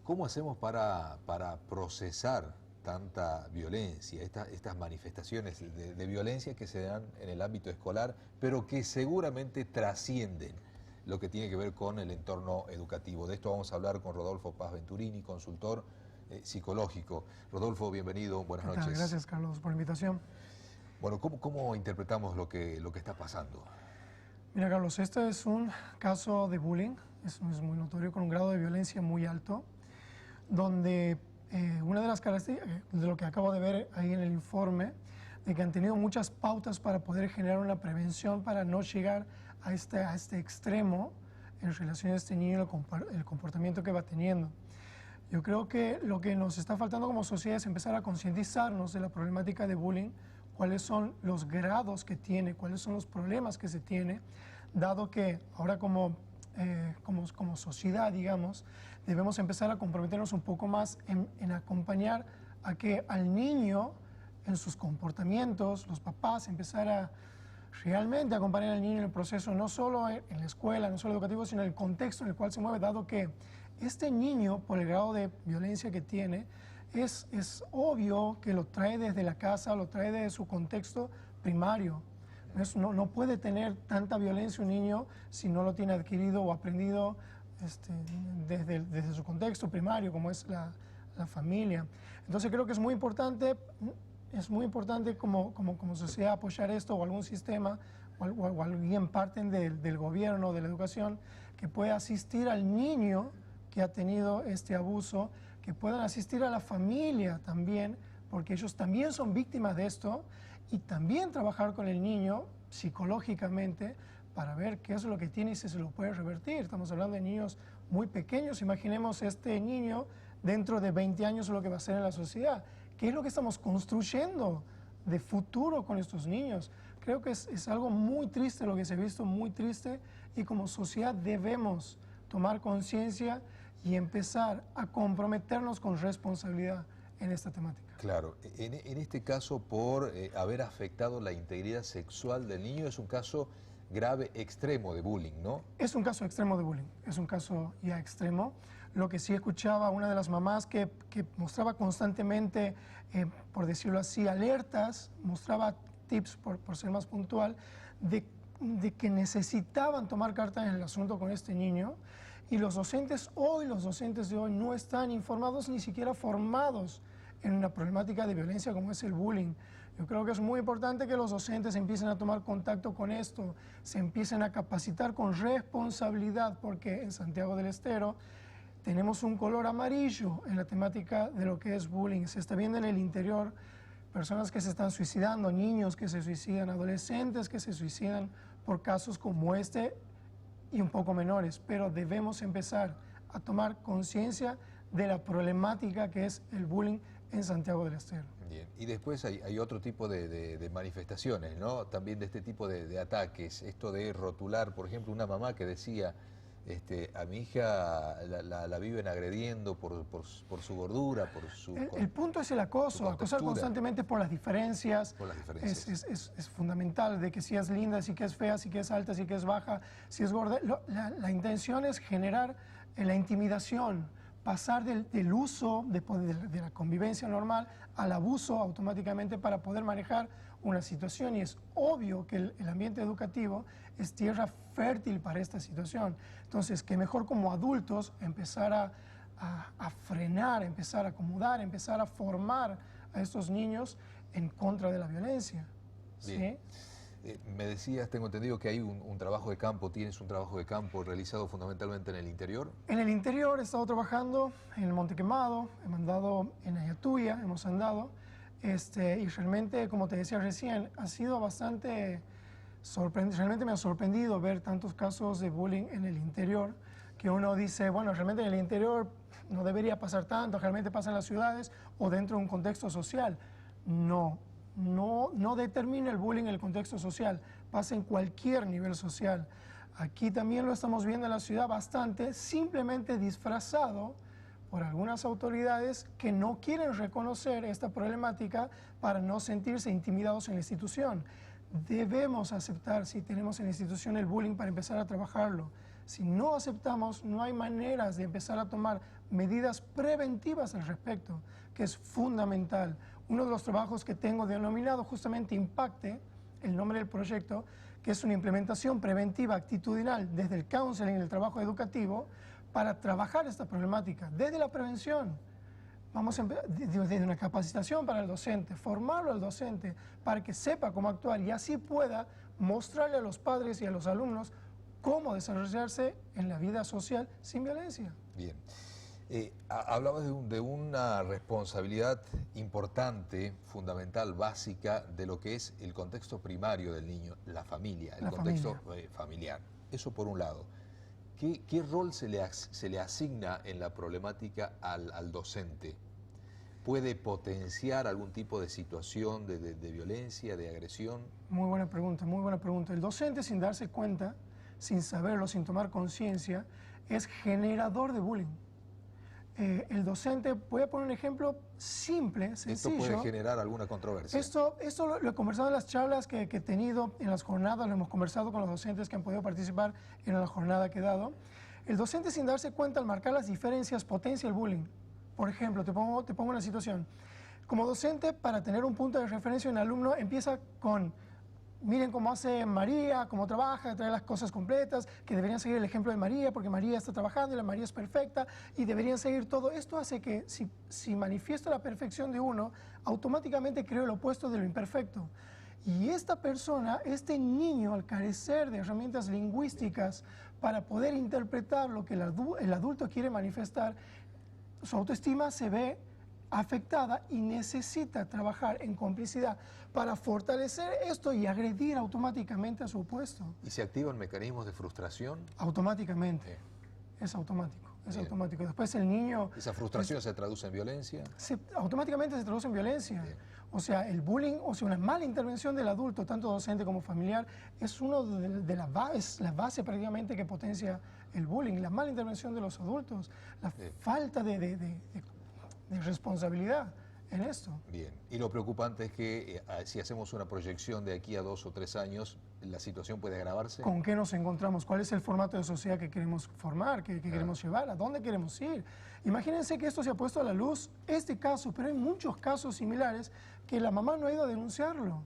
¿Cómo hacemos para procesar tanta violencia, estas manifestaciones de violencia que se dan en el ámbito escolar, pero que seguramente trascienden lo que tiene que ver con el entorno educativo? De esto vamos a hablar con Rodolfo Paz Venturini, consultor psicológico. Rodolfo, bienvenido, buenas noches. Gracias, Carlos, por la invitación. Bueno, ¿cómo interpretamos lo que está pasando? Mira, Carlos, este es un caso de bullying, es muy notorio, con un grado de violencia muy alto, donde una de las características de lo que acabo de ver ahí en el informe, de que han tenido muchas pautas para poder generar una prevención para no llegar a este extremo en relación a este niño y el comportamiento que va teniendo. Yo creo que lo que nos está faltando como sociedad es empezar a concientizarnos de la problemática de bullying, cuáles son los grados que tiene, cuáles son los problemas que se tiene, dado que ahora como sociedad, digamos, debemos empezar a comprometernos un poco más en acompañar a que al niño, en sus comportamientos, los papás, empezar a realmente acompañar al niño en el proceso, no solo en la escuela, no solo educativo, sino en el contexto en el cual se mueve, dado que este niño, por el grado de violencia que tiene, es obvio que lo trae desde la casa, lo trae desde su contexto primario. No puede tener tanta violencia un niño si no lo tiene adquirido o aprendido desde su contexto primario, como es la familia. Entonces creo que es muy importante como sociedad apoyar esto, o algún sistema o alguien parte del gobierno, de la educación, que pueda asistir al niño que ha tenido este abuso, que puedan asistir a la familia también, porque ellos también son víctimas de esto, y también trabajar con el niño psicológicamente para ver qué es lo que tiene y si se lo puede revertir. Estamos hablando de niños muy pequeños. Imaginemos este niño dentro de 20 años lo que va a ser en la sociedad. ¿Qué es lo que estamos construyendo de futuro con estos niños? Creo que es algo muy triste lo que se ha visto, muy triste, y como sociedad debemos tomar conciencia y empezar a comprometernos con responsabilidad en esta temática. Claro, en este caso, por haber afectado la integridad sexual del niño, es un caso grave, extremo de bullying, ¿no? Es un caso extremo de bullying, es un caso ya extremo. Lo que sí escuchaba una de las mamás que mostraba constantemente, por decirlo así, alertas, mostraba tips, por ser más puntual, de que necesitaban tomar cartas en el asunto con este niño, y los docentes de hoy no están informados ni siquiera formados en una problemática de violencia como es el bullying. Yo creo que es muy importante que los docentes empiecen a tomar contacto con esto, se empiecen a capacitar con responsabilidad, porque en Santiago del Estero tenemos un color amarillo en la temática de lo que es bullying. Se está viendo en el interior personas que se están suicidando, niños que se suicidan, adolescentes que se suicidan por casos como este y un poco menores, pero debemos empezar a tomar conciencia de la problemática que es el bullying en Santiago del Estero. Bien, y después hay otro tipo de manifestaciones, ¿no? También de este tipo de ataques, esto de rotular, por ejemplo, una mamá que decía, a mi hija la viven agrediendo por su gordura, por su... El punto es el acoso, acosar constantemente por las diferencias. Por las diferencias. Es fundamental, de que si es linda, si que es fea, si que es alta, si que es baja, si es gorda. La intención es generar la intimidación, pasar del uso de la convivencia normal al abuso automáticamente para poder manejar una situación, y es obvio que el ambiente educativo es tierra fértil para esta situación. Entonces, que mejor como adultos empezar a frenar, empezar a acomodar, empezar a formar a estos niños en contra de la violencia. Bien. ¿Sí? Me decías, tengo entendido que hay un trabajo de campo, tienes un trabajo de campo realizado fundamentalmente en el interior. En el interior he estado trabajando en el Monte Quemado, he mandado en Ayatuya, hemos andado, y realmente, como te decía recién, ha sido bastante sorprendente. Realmente me ha sorprendido ver tantos casos de bullying en el interior, que uno dice, bueno, realmente en el interior no debería pasar tanto, realmente pasa en las ciudades o dentro de un contexto social. No determina el bullying el contexto social, pasa en cualquier nivel social. Aquí también lo estamos viendo en la ciudad bastante, simplemente disfrazado por algunas autoridades que no quieren reconocer esta problemática para no sentirse intimidados en la institución. Debemos aceptar, si tenemos en la institución el bullying, para empezar a trabajarlo. Si no aceptamos, no hay maneras de empezar a tomar medidas preventivas al respecto, que es fundamental. Uno de los trabajos que tengo denominado justamente Impacte, el nombre del proyecto, que es una implementación preventiva actitudinal desde el counseling, el trabajo educativo, para trabajar esta problemática, desde la prevención. Vamos a desde una capacitación para el docente, formarlo al docente para que sepa cómo actuar y así pueda mostrarle a los padres y a los alumnos cómo desarrollarse en la vida social sin violencia. Bien. Hablabas de una responsabilidad importante, fundamental, básica, de lo que es el contexto primario del niño, la familia, el contexto familiar. Eso por un lado. ¿Qué rol se le asigna en la problemática al docente? ¿Puede potenciar algún tipo de situación de violencia, de agresión? Muy buena pregunta, muy buena pregunta. El docente, sin darse cuenta, sin saberlo, sin tomar conciencia, es generador de bullying. El docente, voy a poner un ejemplo simple, sencillo. ¿Esto puede generar alguna controversia? Esto lo he conversado en las charlas que he tenido, en las jornadas, lo hemos conversado con los docentes que han podido participar en la jornada que he dado. El docente, sin darse cuenta, al marcar las diferencias, potencia el bullying. Por ejemplo, te pongo una situación. Como docente, para tener un punto de referencia, un alumno empieza con: miren cómo hace María, cómo trabaja, trae las cosas completas, que deberían seguir el ejemplo de María porque María está trabajando y la María es perfecta y deberían seguir todo. Esto hace que si manifiesto la perfección de uno, automáticamente creo el opuesto de lo imperfecto. Y esta persona, este niño, al carecer de herramientas lingüísticas para poder interpretar lo que el adulto quiere manifestar, su autoestima se ve afectada y necesita trabajar en complicidad para fortalecer esto y agredir automáticamente a su opuesto. ¿Y se activan mecanismos de frustración? Automáticamente. Es automático, es Bien. automático. Después el niño... ¿Esa frustración se traduce en violencia? Automáticamente se traduce en violencia. Bien. O sea, el bullying, o sea, una mala intervención del adulto, tanto docente como familiar, es uno de la base prácticamente que potencia el bullying. La mala intervención de los adultos, la falta de responsabilidad en esto. Bien, y lo preocupante es que si hacemos una proyección de aquí a 2 o 3 años, ¿la situación puede agravarse? ¿Con qué nos encontramos? ¿Cuál es el formato de sociedad que queremos formar, que queremos llevar? ¿A dónde queremos ir? Imagínense que esto se ha puesto a la luz, este caso, pero hay muchos casos similares que la mamá no ha ido a denunciarlo.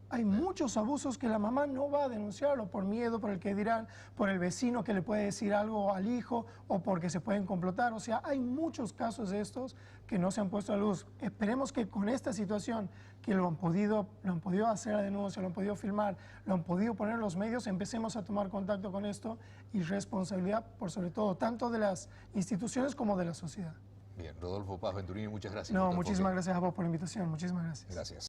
Hay muchos abusos que la mamá no va a denunciarlo por miedo, por el que dirán, por el vecino que le puede decir algo al hijo o porque se pueden complotar. O sea, hay muchos casos de estos que no se han puesto a luz. Esperemos que con esta situación, que lo han podido hacer la denuncia, lo han podido filmar, lo han podido poner en los medios, empecemos a tomar contacto con esto y responsabilidad por sobre todo, tanto de las instituciones como de la sociedad. Bien, Rodolfo Paz Venturini, muchas gracias. No, muchísimas gracias a vos por la invitación. Muchísimas gracias. Gracias.